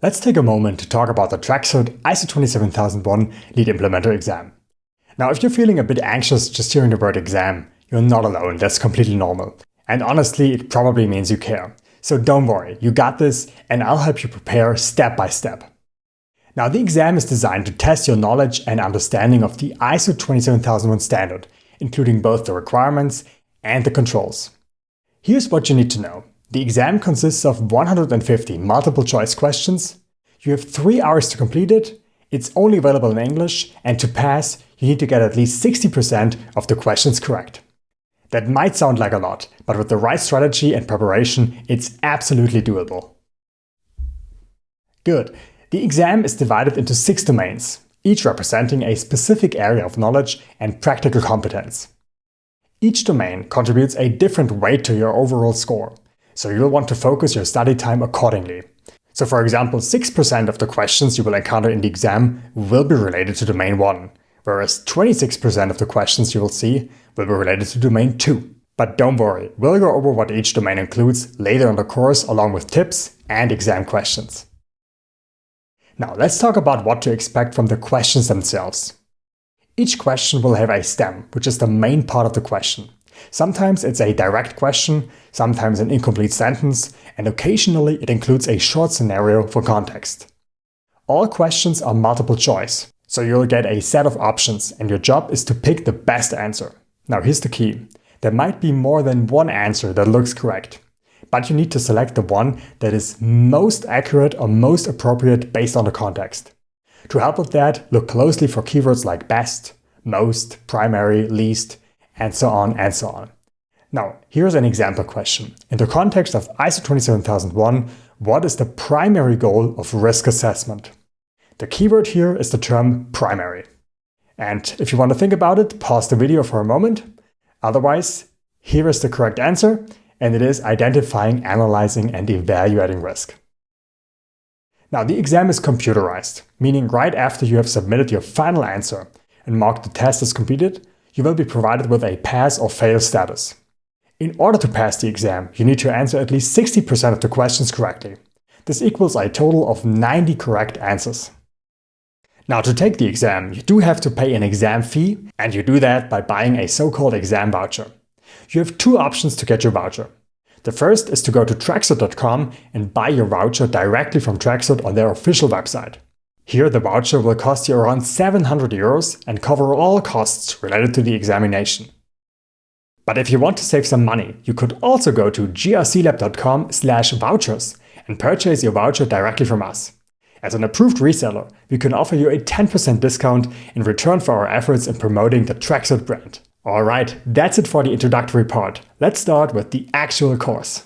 Let's take a moment to talk about the TRECCERT ISO 27001 Lead Implementer exam. Now, if you're feeling a bit anxious just hearing the word exam, you're not alone. That's completely normal. And honestly, it probably means you care. So don't worry, you got this, and I'll help you prepare step by step. Now, the exam is designed to test your knowledge and understanding of the ISO 27001 standard, including both the requirements and the controls. Here's what you need to know. The exam consists of 150 multiple choice questions. You have 3 hours to complete it. It's only available in English, and to pass, you need to get at least 60% of the questions correct. That might sound like a lot, but with the right strategy and preparation, it's absolutely doable. Good. The exam is divided into 6 domains, each representing a specific area of knowledge and practical competence. Each domain contributes a different weight to your overall score, so you'll want to focus your study time accordingly. So for example, 6% of the questions you will encounter in the exam will be related to domain 1, whereas 26% of the questions you will see will be related to domain 2. But don't worry, we'll go over what each domain includes later in the course along with tips and exam questions. Now let's talk about what to expect from the questions themselves. Each question will have a stem, which is the main part of the question. Sometimes it's a direct question, sometimes an incomplete sentence, and occasionally it includes a short scenario for context. All questions are multiple choice, so you'll get a set of options and your job is to pick the best answer. Now here's the key. There might be more than one answer that looks correct, but you need to select the one that is most accurate or most appropriate based on the context. To help with that, look closely for keywords like best, most, primary, least, and so on and so on. Now, here's an example question. In the context of ISO 27001, what is the primary goal of risk assessment? The keyword here is the term primary. And if you want to think about it, pause the video for a moment. Otherwise, here is the correct answer, and it is identifying, analyzing, and evaluating risk. Now, the exam is computerized, meaning right after you have submitted your final answer and marked the test as completed, you will be provided with a pass or fail status. In order to pass the exam, you need to answer at least 60% of the questions correctly. This equals a total of 90 correct answers. Now, to take the exam, you do have to pay an exam fee, and you do that by buying a so-called exam voucher. You have 2 options to get your voucher. The first is to go to TRECCERT.com and buy your voucher directly from TRECCERT on their official website. Here, the voucher will cost you around 700 euros and cover all costs related to the examination. But if you want to save some money, you could also go to grclab.com/vouchers and purchase your voucher directly from us. As an approved reseller, we can offer you a 10% discount in return for our efforts in promoting the TRECCERT brand. Alright, that's it for the introductory part. Let's start with the actual course.